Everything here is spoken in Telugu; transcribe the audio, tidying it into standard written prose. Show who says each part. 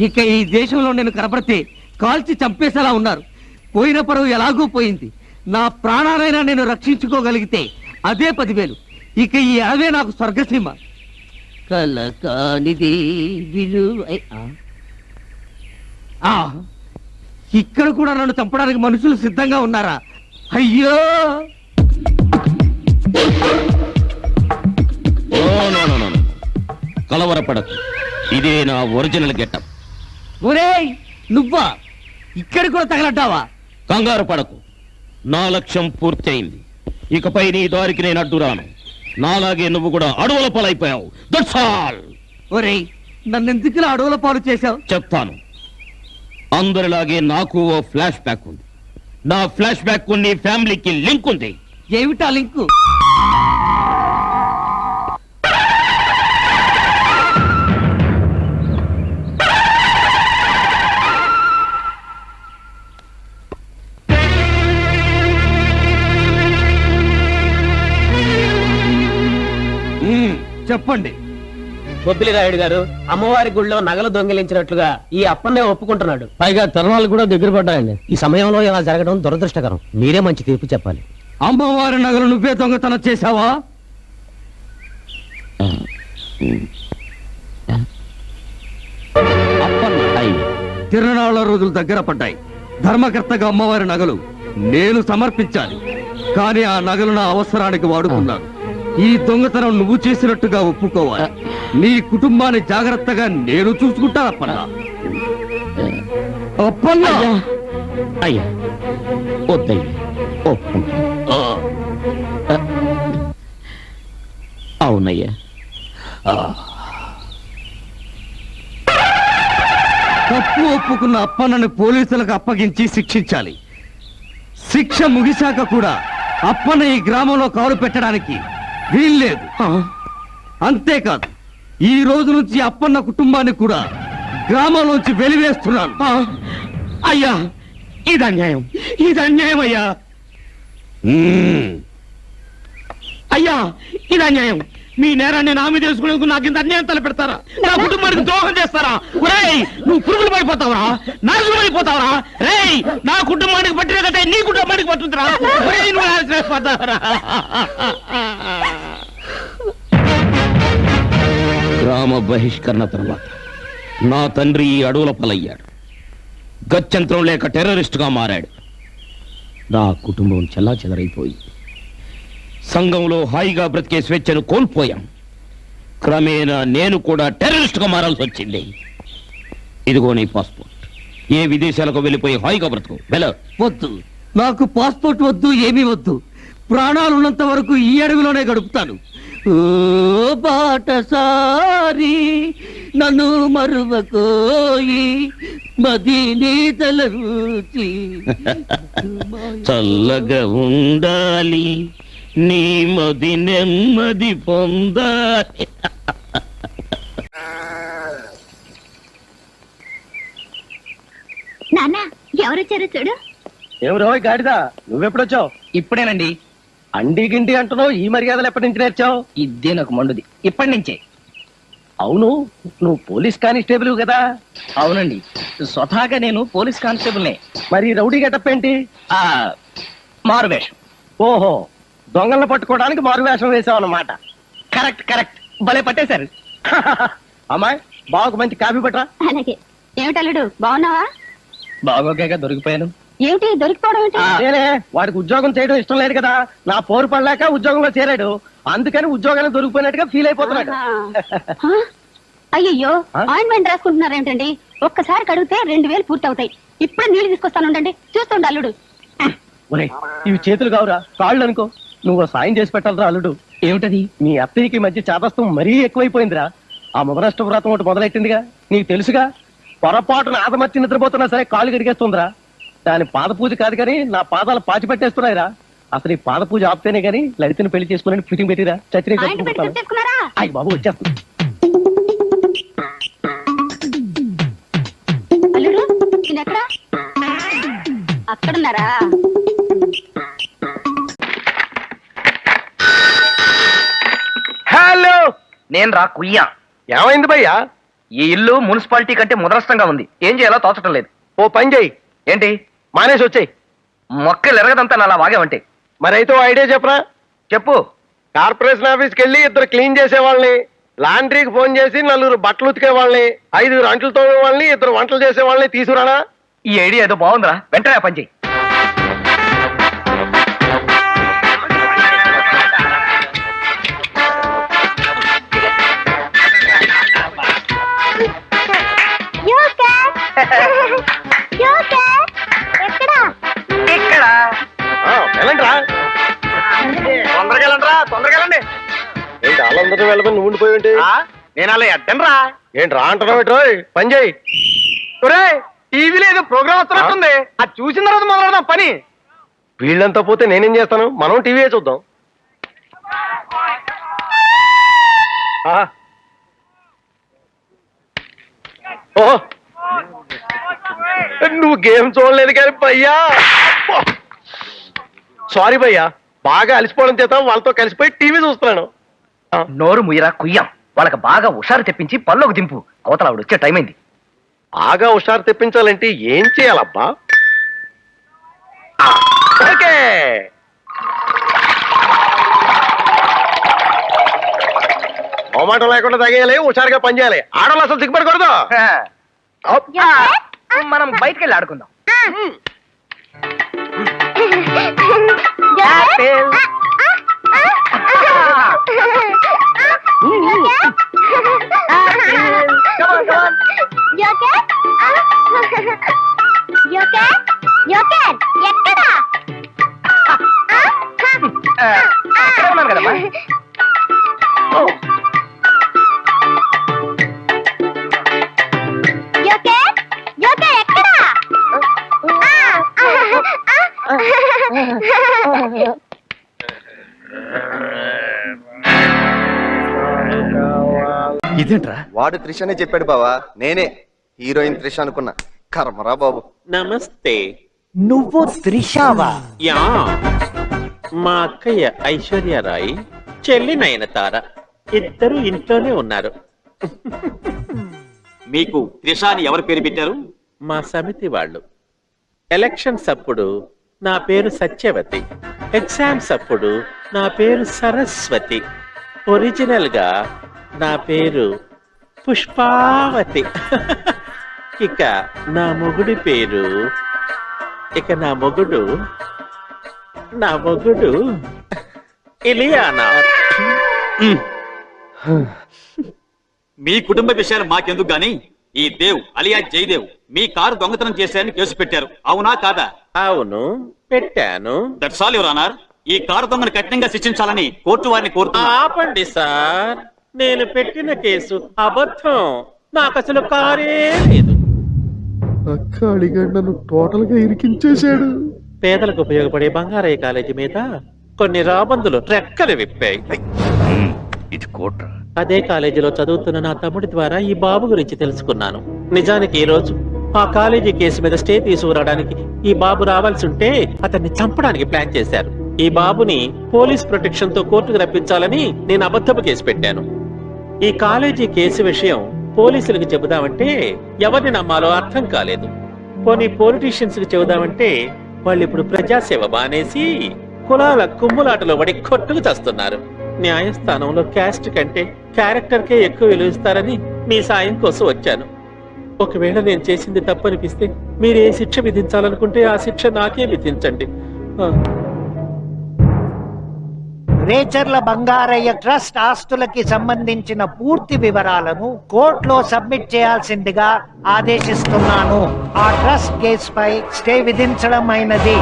Speaker 1: ఇక ఈ దేశంలో నేను కనపడితే కాల్చి చంపేసేలా ఉన్నారు. పోయిన పరువు ఎలాగూ పోయింది. నా ప్రాణాలైనా నేను రక్షించుకోగలిగితే అదే 10,000. ఇక ఈ అడవే నాకు స్వర్గసీమ. కలకానిది ఇక్కడ కూడా నన్ను చంపడానికి మనుషులు సిద్ధంగా ఉన్నారా? అయ్యో!
Speaker 2: కలవరపడకు, ఇదే నా ఒరిజినల్ గెటప్.
Speaker 1: ఒరేయ్, నువ్వా ఇక్కడ కూడా తగలడ్డావా?
Speaker 2: కంగారు పడకు, నా లక్ష్యం పూర్తయింది. ఇకపై నీ దారికి నేను అడ్డు రాను. నాలాగే నువ్వు కూడా అడవుల పాలైపోయావు. That's all.
Speaker 1: ఒరేయ్, నన్నెందుకు అడవుల పాలు చేశావు?
Speaker 2: చెప్తాను. అందరిలాగే నాకు ఓ ఫ్లాష్ బ్యాక్ ఉంది. నా ఫ్లాష్ బ్యాక్ నీ ఫ్యామిలీకి లింక్ ఉంది.
Speaker 1: ఏమిటా లింకు? చెప్పండి.
Speaker 3: బొబ్బిలిరాయుడు గారు అమ్మవారి గుళ్ళో నగలు దొంగిలించినట్లుగా ఈ అప్పన్నే ఒప్పుకుంటున్నాడు.
Speaker 4: పైగా తరుణాలు కూడా దగ్గర పడ్డాయండి. ఈ సమయంలో ఇలా జరగడం దురదృష్టకరం. మీరే మంచి తీర్పు చెప్పాలి.
Speaker 1: అమ్మవారి నగలు నువ్వే దొంగతనం చేశావా? తిరునాళ్ల రోజులు దగ్గర పడ్డాయి. ధర్మకర్తగా అమ్మవారి నగలు నేను సమర్పించాలి. కానీ ఆ నగలు నా అవసరానికి వాడుకున్నాను. ఈ దొంగతనం నువ్వు చేసినట్టుగా ఒప్పుకోవాలి. నీ కుటుంబాన్ని జాగ్రత్తగా నేను చూసుకుంటాను. అప్పన్నా
Speaker 2: అయ్యా వద్దయ్యా, అవునయ్యా.
Speaker 1: తప్పు ఒప్పుకున్న అప్పన్నని పోలీసులకు అప్పగించి శిక్షించాలి. శిక్ష ముగిశాక కూడా అప్పన్న ఈ గ్రామంలో కాలు పెట్టడానికి వీల్లేదు. అంతేకాదు, ఈ రోజు నుంచి అప్పన్న కుటుంబాన్ని కూడా గ్రామంలోంచి వెలివేస్తున్నాను.
Speaker 2: అయ్యా, ఇది అన్యాయం, ఇది అన్యాయం అయ్యా. అయ్యా, ఇది అన్యాయం. మీ నేరాన్ని నా మీద తెలుసుకునేందుకు నాకు ఇంత అన్యాయం తలపెడతారా? నా కుటుంబానికి ద్రోహం చేస్తారా? రేయ్, నువ్వు పురుగులు పడిపోతావరా, నాశనం అయిపోతావరా? రేయ్, నా కుటుంబానికి పట్టినదంటే నీ కుటుంబానికి పట్టుకురా. నువ్వు నాశనం అయిపోతావరా? గ్రామ బహిష్కరణ తర్వాత నా తండ్రి ఈ అడవుల పాలయ్యాడు. గత్యంతరం లేక టెర్రరిస్టుగా మారాడు. నా కుటుంబం చెల్లాచెదరైపోయి సంఘంలో హాయిగా బ్రతికే స్వేచ్ఛను కోల్పోయాం. క్రమేణా నేను కూడా టెర్రరిస్టుగా మారాల్సి వచ్చింది. ఇదిగో నీ పాస్పోర్ట్. ఏ విదేశాలకు వెళ్ళిపోయి హాయిగా బ్రతుకు.
Speaker 1: వద్దు, నాకు పాస్పోర్ట్ వద్దు, ఏమీ వద్దు. ప్రాణాలున్నంత వరకు ఈ అడవిలోనే గడుపుతాను. ఓ బాటసారి నన్ను మరువకోయి మదిని తలచి
Speaker 2: చల్లగా ఉండాలి, నీ మది నెమ్మది పొందాలి.
Speaker 5: నాన్న, ఎవరొచ్చారో చూడు.
Speaker 3: ఎవరో గాడిదా, నువ్వెప్పుడొచ్చావు?
Speaker 4: ఇప్పుడేనండి.
Speaker 3: అండి గిండి అంటున్నావు. ఈ మర్యాదలు ఎప్పటి నుంచి నేర్చావు?
Speaker 4: ఇదే నాకు మండుది, ఇప్పటి నుంచే.
Speaker 3: అవును, నువ్వు పోలీస్ కానిస్టేబుల్ కదా?
Speaker 4: అవునండి, స్వతహాగా నేను పోలీస్ కానిస్టేబుల్నే.
Speaker 3: మరి రౌడీ గెటప్ ఏంటి?
Speaker 4: మారువేషం.
Speaker 3: ఓహో, దొంగలను పట్టుకోవడానికి మారువేషం వేసావు అన్నమాట.
Speaker 4: కరెక్ట్ కరెక్ట్, భలే పట్టేశారు.
Speaker 3: అమ్మాయి, బావకు మంచి కాఫీ పట్టరా.
Speaker 5: అలాగే. ఏమిటల్లుడు, బాగున్నావా?
Speaker 4: బాగోగా దొరికిపోయాను.
Speaker 5: ఏమిటి దొరికిపోవడం ఏంటి?
Speaker 3: నేనే వాడికి ఉద్యోగం చేయడం ఇష్టం లేదు కదా. నా పోరు పడలేక ఉద్యోగంలో చేరాడు. అందుకని ఉద్యోగాన్ని దొరికిపోయినట్టుగా ఫీల్ అయిపోతున్నాడు.
Speaker 5: అయ్యో, ఆయింట్మెంట్ రాసుకుంటున్నారేమిటండి? ఒక్కసారి కడిగితే 2,000 పూర్తి అవుతాయి. ఇప్పుడే నీళ్లు తీసుకొస్తాను, ఉండండి. చూస్తుండ అల్లుడు.
Speaker 3: ఒరే, ఇవి చేతులు కావురా, కాళ్ళు అనుకో. నువ్వు సాయం చేసి పెట్టాలరా అల్లుడు.
Speaker 4: ఏమిటది?
Speaker 3: మీ అత్తయ్యకి మధ్య చాదస్తం మరీ ఎక్కువైపోయిందిరా. ఆ మొదలష్ట వ్రతం ఒకటి మొదలెట్టిందిగా, నీకు తెలుసుగా. పొరపాటున ఆదమర్చి నిద్రపోతున్నా సరే కాళ్ళు గడిగేస్తుందిరా. దాని పాద పూజ కాదు కానీ నా పాదాలు పాచి పెట్టేస్తున్నాయిరా. అసలు ఈ పాద పూజ ఆపితేనే గానీ లలితని పెళ్లి చేసుకుని ఫిటింగ్ పెట్టిరా. చచ్చిన అయ్యి బాబు వచ్చేస్తుంది.
Speaker 5: అక్కడున్నారా?
Speaker 3: హలో,
Speaker 4: నేను రా కుయ్యా.
Speaker 3: ఏమైంది భయ్యా?
Speaker 6: ఈ ఇల్లు మున్సిపాలిటీ కంటే ముదరస్తంగా ఉంది. ఏం చేయాలో తోచటం లేదు.
Speaker 3: ఓ పని చెయ్యి,
Speaker 6: ఏంటి
Speaker 3: మానేసి వచ్చాయి.
Speaker 6: మొక్కలు ఎరగదంతా అలా వాగావంటే?
Speaker 3: మరైతే ఓ ఐడియా చెప్పరా?
Speaker 6: చెప్పు.
Speaker 3: కార్పొరేషన్ ఆఫీస్కి వెళ్ళి 2 క్లీన్ చేసే వాళ్ళని, లాండ్రీకి ఫోన్ చేసి 4 బట్టలు ఉతికే వాళ్ళని, 5 అంట్లు తోమే వాళ్ళని, 2 వంటలు చేసే వాళ్ళని తీసుకురానా?
Speaker 6: ఈ ఐడియా ఏదో బాగుందిరా, వెంటనే ఆ పని చెయ్యి. ఇక్కడ
Speaker 3: వెళ్ళండి రా.
Speaker 6: తొందరగా వెళ్ళండి రా, తొందరగా వెళ్ళండి.
Speaker 3: ఏంటి వాళ్ళందరూ వెళ్ళమని నువ్వు ఉండిపోయి ఉంటే?
Speaker 6: నేను అలా ఎడ్డం రా.
Speaker 3: ఏంటి రా అంటున్నావు? ఏంట్రోయ్, పని చేయి.
Speaker 6: టీవీలో ఏదో ప్రోగ్రామ్ వస్తున్నట్టుంది. అది చూసిన తర్వాత మొదలెడదాం పని.
Speaker 3: వీళ్ళంతా పోతే నేనేం చేస్తాను? మనం టీవీ చూద్దాం. ఓహో, నువ్వు గేమ్ చూడలేదు కానీ భయ్యా. సారీ భయ్యా, బాగా అలసిపోవడం చేత వాళ్ళతో కలిసిపోయి టీవీ చూస్తున్నాను.
Speaker 6: నోరు ముయ్యరా కుయ్యం. వాళ్ళకి బాగా హుషారు తెప్పించి పల్లోకి దింపు. అవతల ఆవిడ వచ్చే టైం అయింది.
Speaker 3: బాగా హుషారు తెప్పించాలంటే ఏం చేయాలబ్బా? ఓకే, మొహమాటం లేకుండా తగేయాలి, హుషారుగా పనిచేయాలి. ఆడవాళ్ళు అసలు సిగ్గుపడకూడదు.
Speaker 6: మనం బయటికి వెళ్ళి ఆడుకుందాం. ఉన్నాను కదమ్మా.
Speaker 1: ఇదేంట్రా?
Speaker 7: వాడు త్రిష అనే చెప్పాడు బావా, నేనే హీరోయిన్ త్రిష అనుకున్నా. కర్మరా బాబు.
Speaker 8: నమస్తే.
Speaker 9: నువ్వు త్రిషావా?
Speaker 8: యా, మా అక్కయ్య ఐశ్వర్యరాయ్, చెల్లి నయనతార, ఇద్దరు ఇంట్లోనే ఉన్నారు.
Speaker 10: మీకు త్రిష అని ఎవరు పేరు పెట్టారు?
Speaker 8: మా సమితి వాళ్ళు. ఎలక్షన్స్ అప్పుడు నా పేరు సత్యవతి, ఎగ్జామ్స్ అప్పుడు నా పేరు సరస్వతి, ఒరిజినల్ గా నా పేరు పుష్పావతి. ఇక నా మొగుడి పేరు నా మొగుడు ఇలియానా.
Speaker 10: మీ కుటుంబ విషయాలు మాకెందుకు గాని, ఈ దేవ్ అలియా జయదేవ్ మీ కారు దొంగతనం చేశారని కేసు పెట్టారు, అవునా కాదా?
Speaker 8: అవును, పెట్టాను.
Speaker 10: That's all your honour. ఈ కారు దొంగను కఠినంగా శిక్షించాలని కోర్టు వారిని కోరుతున్నా.
Speaker 8: ఆపండి సార్, నేను పెట్టిన కేసు అబద్ధం. నాకు అసలు కారే లేదు.
Speaker 3: నన్ను టోటల్ గా ఇరికించేశాడు.
Speaker 8: పేదలకు ఉపయోగపడే బంగారయ్య కాలేజీ మీద కొన్ని రాబందులు రెక్కలు విప్పాయి.
Speaker 1: ఇది కోట్రా.
Speaker 8: అదే కాలేజీలో చదువుతున్న నా తమ్ముడి ద్వారా ఈ బాబు గురించి తెలుసుకున్నాను. నిజానికి ఈ రోజు ఆ కాలేజీ కేసు మీద స్టే తీసుకురావడానికి ఈ బాబు రావాల్సి ఉంటే అతన్ని చంపడానికి ప్లాన్ చేశారు. ఈ బాబుని పోలీస్ ప్రొటెక్షన్ తో కోర్టుకు రప్పించాలని నేను అబద్ధపు కేసు పెట్టాను. ఈ కాలేజీ కేసు విషయం పోలీసులకు చెబుదామంటే ఎవరిని నమ్మాలో అర్థం కాలేదు. పోనీ పొలిటీషియన్స్ కి చెబుదామంటే వాళ్ళు ఇప్పుడు ప్రజాసేవ బానేసి కులాల కుమ్ములాటలో పడి కొట్టుకు చేస్తున్నారు. న్యాయస్థానంలో క్యాస్ట్ కంటే క్యారెక్టర్ కే ఎక్కువ విలువిస్తారని మీ సాయం కోసం వచ్చాను. ఒకవేళ నేను చేసింది తప్పనిపిస్తే మీరు ఏ శిక్ష విధించాలనుకుంటే ఆ శిక్ష నాకే విధించండి.
Speaker 9: రేచర్ల బంగారయ్య ట్రస్ట్ ఆస్తులకి సంబంధించిన పూర్తి వివరాలను కోర్టులో సబ్మిట్ చేయాల్సిందిగా ఆదేశిస్తున్నాను. ఆ ట్రస్ట్ కేసుపై స్టే విధించడం అయినది.